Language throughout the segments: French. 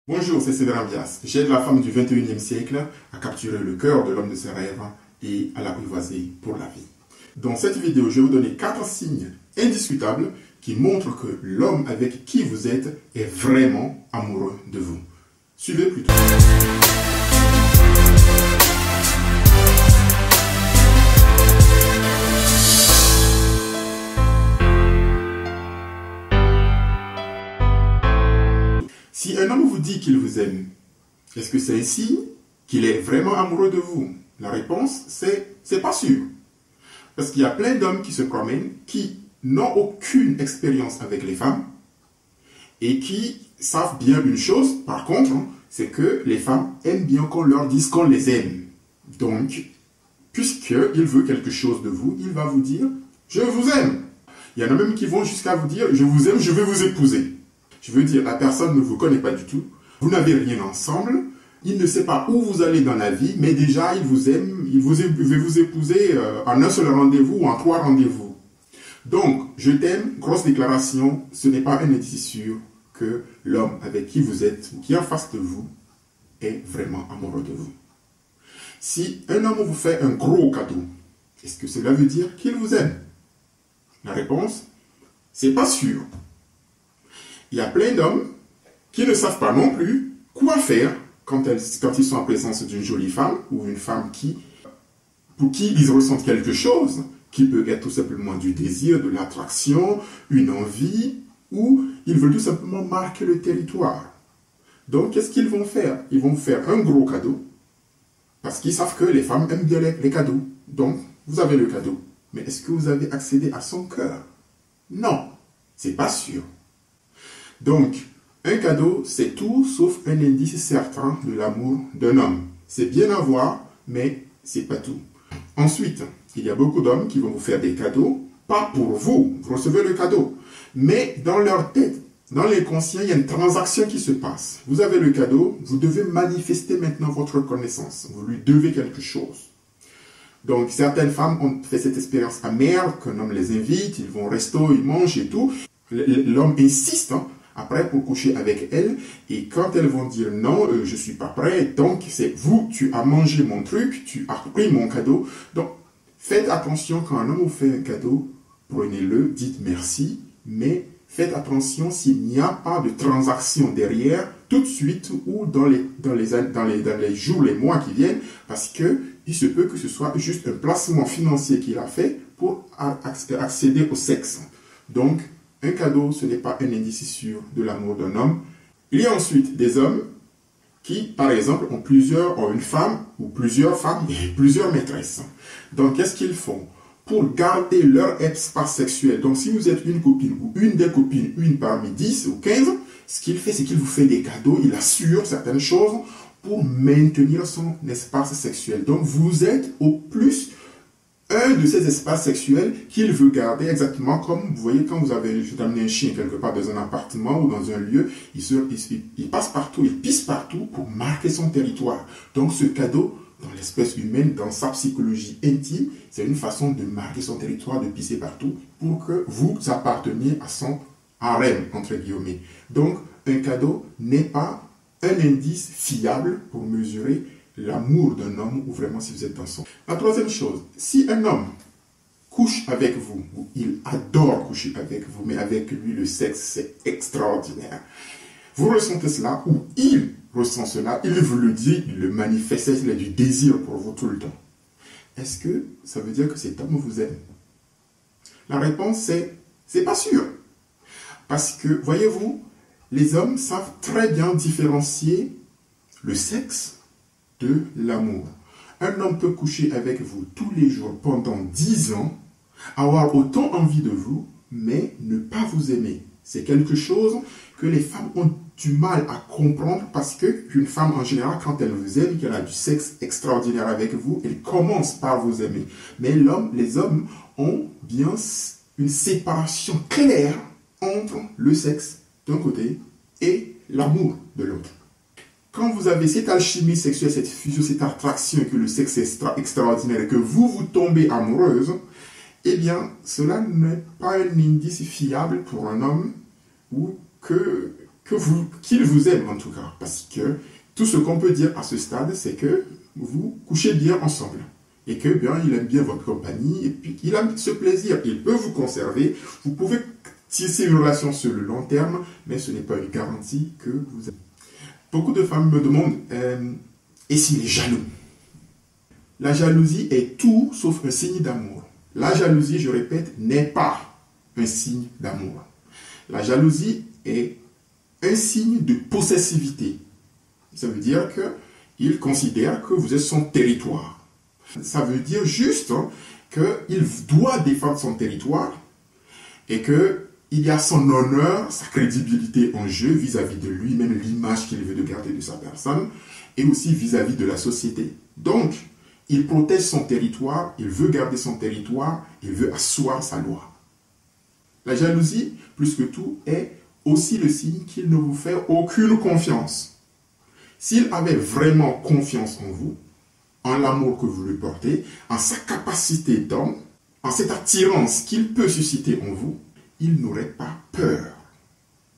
Bonjour, c'est Séverin Bias. J'aide la femme du 21e siècle à capturer le cœur de l'homme de ses rêves et à l'apprivoiser pour la vie. Dans cette vidéo, je vais vous donner 4 signes indiscutables qui montrent que l'homme avec qui vous êtes est vraiment amoureux de vous. Suivez plutôt. Si un homme vous dit qu'il vous aime, est-ce que c'est un signe qu'il est vraiment amoureux de vous? La réponse, c'est pas sûr. Parce qu'il y a plein d'hommes qui se promènent, qui n'ont aucune expérience avec les femmes et qui savent bien une chose, par contre, c'est que les femmes aiment bien qu'on leur dise qu'on les aime. Donc, puisqu'il veut quelque chose de vous, il va vous dire « je vous aime ». Il y en a même qui vont jusqu'à vous dire « je vous aime, je vais vous épouser ». Je veux dire, la personne ne vous connaît pas du tout, vous n'avez rien ensemble, il ne sait pas où vous allez dans la vie, mais déjà il vous aime, il veut vous épouser en un seul rendez-vous ou en 3 rendez-vous. Donc, je t'aime, grosse déclaration, ce n'est pas un indice sûr que l'homme avec qui vous êtes, ou qui est en face de vous, est vraiment amoureux de vous. Si un homme vous fait un gros cadeau, est-ce que cela veut dire qu'il vous aime? La réponse, c'est pas sûr. Il y a plein d'hommes qui ne savent pas non plus quoi faire quand ils sont en présence d'une jolie femme ou une femme pour qui ils ressentent quelque chose, qui peut être tout simplement du désir, de l'attraction, une envie, ou ils veulent tout simplement marquer le territoire. Donc, qu'est-ce qu'ils vont faire? Ils vont faire un gros cadeau, parce qu'ils savent que les femmes aiment bien les cadeaux. Donc, vous avez le cadeau. Mais est-ce que vous avez accédé à son cœur? Non, c'est pas sûr. Donc, un cadeau, c'est tout sauf un indice certain de l'amour d'un homme. C'est bien à voir, mais c'est pas tout. Ensuite, il y a beaucoup d'hommes qui vont vous faire des cadeaux, pas pour vous, vous recevez le cadeau, mais dans leur tête, dans l'inconscient, il y a une transaction qui se passe. Vous avez le cadeau, vous devez manifester maintenant votre reconnaissance. Vous lui devez quelque chose. Donc, certaines femmes ont fait cette expérience amère, qu'un homme les invite, ils vont au resto, ils mangent et tout. L'homme insiste, après pour coucher avec elle, et quand elles vont dire non, je suis pas prêt, donc c'est vous, tu as mangé mon truc, tu as pris mon cadeau. Donc faites attention quand un homme vous fait un cadeau, prenez-le, dites merci, mais faites attention s'il n'y a pas de transaction derrière tout de suite ou dans les jours, les mois qui viennent, parce que il se peut que ce soit juste un placement financier qu'il a fait pour accéder au sexe. Donc un cadeau, ce n'est pas un indice sûr de l'amour d'un homme. Il y a ensuite des hommes qui, par exemple, ont une femme ou plusieurs femmes et plusieurs maîtresses. Donc, qu'est-ce qu'ils font? Pour garder leur espace sexuel, donc si vous êtes une copine ou une des copines, une parmi 10 ou 15, ce qu'il fait, c'est qu'il vous fait des cadeaux, il assure certaines choses pour maintenir son espace sexuel. Donc, vous êtes au plus un de ces espaces sexuels qu'il veut garder exactement comme, vous voyez, quand vous avez amené un chien quelque part dans un appartement ou dans un lieu, il passe partout, il pisse partout pour marquer son territoire. Donc ce cadeau, dans l'espèce humaine, dans sa psychologie intime, c'est une façon de marquer son territoire, de pisser partout pour que vous apparteniez à son harem, entre guillemets. Donc un cadeau n'est pas un indice fiable pour mesurer l'amour d'un homme ou vraiment si vous êtes dans son... La troisième chose, si un homme couche avec vous, ou il adore coucher avec vous, mais avec lui le sexe c'est extraordinaire, vous ressentez cela ou il ressent cela, il vous le dit, il le manifeste, il a du désir pour vous tout le temps. Est-ce que ça veut dire que cet homme vous aime? La réponse c'est pas sûr. Parce que, voyez-vous, les hommes savent très bien différencier le sexe de l'amour. Un homme peut coucher avec vous tous les jours pendant 10 ans, avoir autant envie de vous, mais ne pas vous aimer. C'est quelque chose que les femmes ont du mal à comprendre parce qu'une femme, en général, quand elle vous aime, qu'elle a du sexe extraordinaire avec vous, elle commence par vous aimer. Mais les hommes ont bien une séparation claire entre le sexe d'un côté et l'amour de l'autre. Quand vous avez cette alchimie sexuelle, cette fusion, cette attraction, et que le sexe est extraordinaire et que vous tombez amoureuse, eh bien, cela n'est pas un indice fiable pour un homme ou que qu'il vous aime en tout cas. Parce que tout ce qu'on peut dire à ce stade, c'est que vous couchez bien ensemble. Et que bien, il aime bien votre compagnie, et puis il a ce plaisir. Il peut vous conserver. Vous pouvez tisser une relation sur le long terme, mais ce n'est pas une garantie que vous avez. Beaucoup de femmes me demandent, et s'il est jaloux? La jalousie est tout sauf un signe d'amour. La jalousie, je répète, n'est pas un signe d'amour. La jalousie est un signe de possessivité. Ça veut dire qu'il considère que vous êtes son territoire. Ça veut dire juste qu'il doit défendre son territoire et qu'il y a son honneur, sa crédibilité en jeu vis-à-vis de lui, même l'image qu'il veut garder de sa personne, et aussi vis-à-vis de la société. Donc, il protège son territoire, il veut garder son territoire, il veut asseoir sa loi. La jalousie, plus que tout, est aussi le signe qu'il ne vous fait aucune confiance. S'il avait vraiment confiance en vous, en l'amour que vous lui portez, en sa capacité d'homme, en cette attirance qu'il peut susciter en vous, il n'aurait pas peur.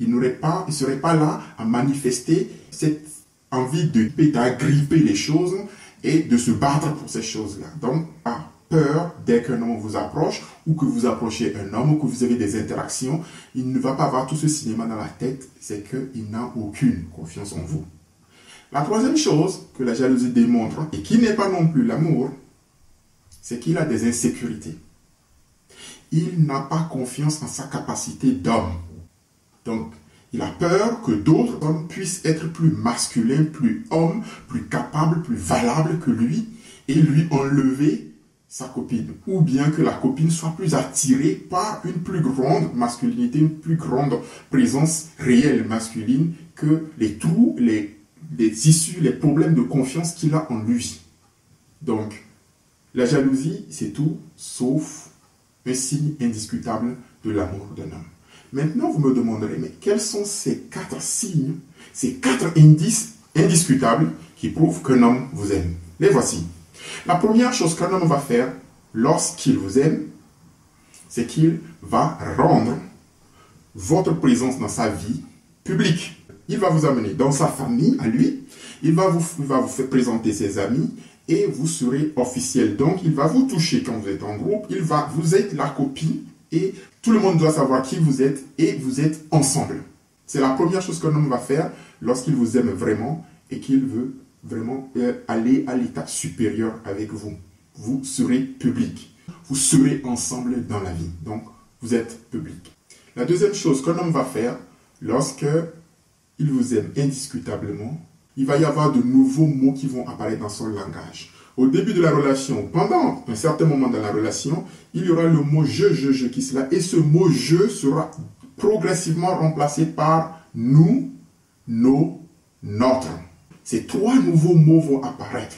Il ne serait pas là à manifester cette envie d'agripper les choses et de se battre pour ces choses-là. Donc, pas peur dès qu'un homme vous approche ou que vous approchez un homme ou que vous avez des interactions, il ne va pas avoir tout ce cinéma dans la tête, c'est qu'il n'a aucune confiance en vous. La troisième chose que la jalousie démontre, et qui n'est pas non plus l'amour, c'est qu'il a des insécurités. Il n'a pas confiance en sa capacité d'homme. Donc, il a peur que d'autres hommes puissent être plus masculins, plus hommes, plus capables, plus valables que lui, et lui enlever sa copine. Ou bien que la copine soit plus attirée par une plus grande masculinité, une plus grande présence réelle masculine que les trous, les issues, les problèmes de confiance qu'il a en lui. Donc, la jalousie, c'est tout sauf un signe indiscutable de l'amour d'un homme. Maintenant, vous me demanderez, mais quels sont ces 4 signes, ces 4 indices indiscutables qui prouvent qu'un homme vous aime? Les voici. La première chose qu'un homme va faire lorsqu'il vous aime, c'est qu'il va rendre votre présence dans sa vie publique. Il va vous amener dans sa famille, à lui. Il va vous faire présenter ses amis et vous serez officiel. Donc, il va vous toucher quand vous êtes en groupe. Vous êtes la copine et tout le monde doit savoir qui vous êtes et vous êtes ensemble. C'est la première chose qu'un homme va faire lorsqu'il vous aime vraiment et qu'il veut vraiment aller à l'étape supérieur avec vous. Vous serez public. Vous serez ensemble dans la vie. Donc, vous êtes public. La deuxième chose qu'un homme va faire lorsque il vous aime indiscutablement, il va y avoir de nouveaux mots qui vont apparaître dans son langage. Au début de la relation, pendant un certain moment dans la relation, il y aura le mot je qui sera, et ce mot je sera progressivement remplacé par nous, nos, notre. Ces 3 nouveaux mots vont apparaître.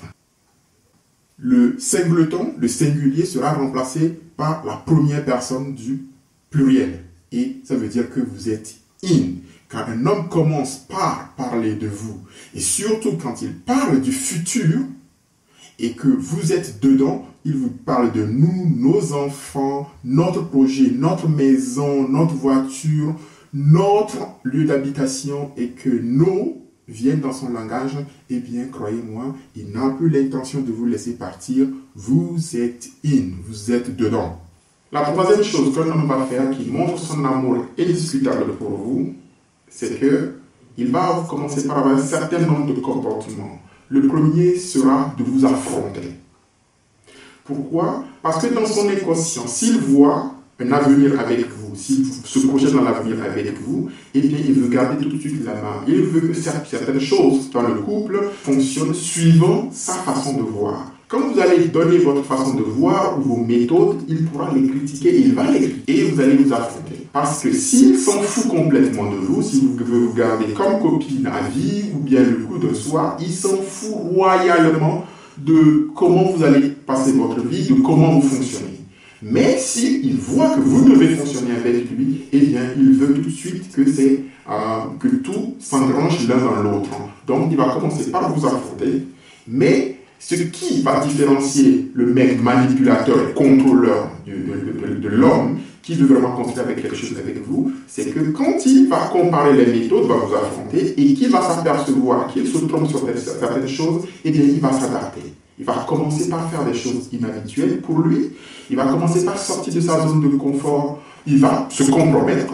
Le singleton, le singulier, sera remplacé par la première personne du pluriel. Et ça veut dire que vous êtes in. Quand un homme commence par parler de vous, et surtout quand il parle du futur, et que vous êtes dedans, il vous parle de nous, nos enfants, notre projet, notre maison, notre voiture, notre lieu d'habitation, et que nos viennent dans son langage, eh bien, croyez-moi, il n'a plus l'intention de vous laisser partir. Vous êtes in, vous êtes dedans. La troisième chose qu'un homme va faire qui montre son amour indiscutable pour vous, c'est qu'il va commencer par avoir un certain nombre de comportements. Le premier sera de vous affronter. Pourquoi? Parce que dans son inconscient, s'il voit un avenir avec vous, s'il se projette dans l'avenir avec vous, eh bien, il veut garder tout de suite la main. Il veut que certaines choses dans le couple fonctionnent suivant sa façon de voir. Quand vous allez donner votre façon de voir ou vos méthodes, il pourra les critiquer, il va les critiquer et vous allez vous affronter. Parce que s'il s'en fout complètement de vous, si vous veut vous garder comme copine à vie ou bien le coup de soir, il s'en fout royalement de comment vous allez passer votre vie, de comment vous fonctionnez. Mais s'il voit que vous devez fonctionner avec lui, eh bien, il veut tout de suite que tout s'engrange l'un dans l'autre. Donc, il va commencer par vous affronter, mais ce qui va différencier le mec manipulateur et contrôleur de l'homme, qui veut vraiment construire avec quelque chose avec vous, c'est que quand il va comparer les méthodes, va vous affronter et qu'il va s'apercevoir qu'il se trompe sur certaines choses, eh bien, il va s'adapter. Il va commencer par faire des choses inhabituelles pour lui. Il va commencer par sortir de sa zone de confort. Il va se compromettre,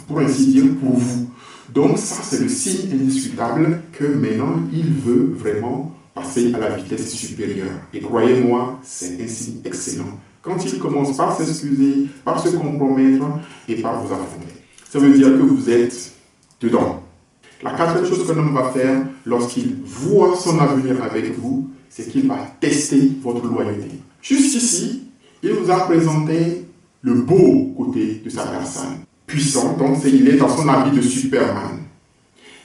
pour ainsi dire, pour vous. Donc ça, c'est le signe indiscutable que maintenant, il veut vraiment passer à la vitesse supérieure. Et croyez-moi, c'est un signe excellent. Quand il commence par s'excuser, par se compromettre et par vous affronter. Ça veut dire que vous êtes dedans. La quatrième chose qu'un homme va faire lorsqu'il voit son avenir avec vous, c'est qu'il va tester votre loyauté. Jusqu'ici, il vous a présenté le beau côté de sa personne. Puissant, donc il est dans son habit de Superman.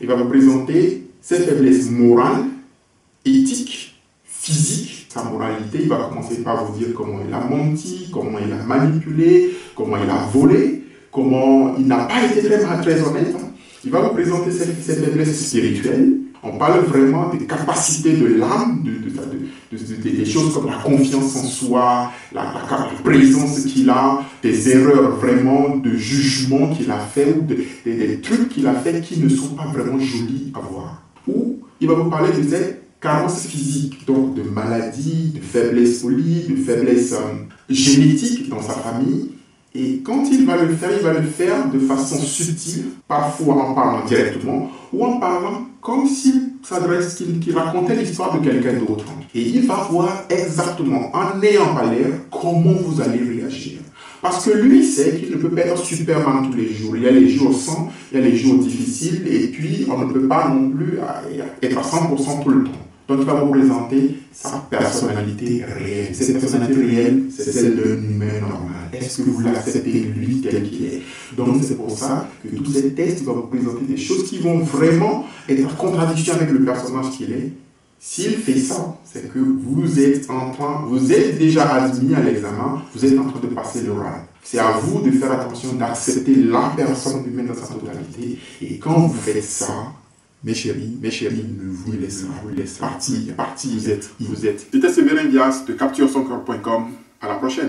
Il va vous présenter ses faiblesses morales, éthiques, physiques, sa moralité. Il va commencer par vous dire comment il a menti, comment il a manipulé, comment il a volé, comment il n'a pas été très honnête. Il va vous présenter ses faiblesses spirituelles. On parle vraiment des capacités de l'âme, des choses comme la confiance en soi, la présence qu'il a, des erreurs vraiment de jugement qu'il a fait, ou des trucs qu'il a fait qui ne sont pas vraiment jolis à voir. Ou il va vous parler de ses carences physiques, donc de maladies, de faiblesses au lit, de faiblesses génétiques dans sa famille. Et quand il va le faire de façon subtile, parfois en parlant directement, ou en parlant comme s'il racontait l'histoire de quelqu'un d'autre. Et il va voir exactement, en n'ayant pas l'air, comment vous allez réagir. Parce que lui sait qu'il ne peut pas être Superman tous les jours. Il y a les jours sans, il y a les jours difficiles, et puis on ne peut pas non plus être à 100% tout le temps. Donc il va vous présenter sa personnalité réelle. Cette personnalité réelle, c'est celle d'un humain normal. Est-ce que vous l'acceptez lui tel qu'il est? Donc c'est pour ça que tous ces tests vont vous présenter des choses qui vont vraiment être en contradiction avec le personnage qu'il est. S'il fait ça, c'est que vous êtes déjà admis à l'examen, vous êtes en train de passer l'oral. C'est à vous de faire attention, d'accepter la personne humaine dans sa totalité. Et quand vous faites ça, mes chéris, ne vous laissez partir. Vous êtes. J'étais Séverin Dias de CaptureSonCoeur.com. À la prochaine.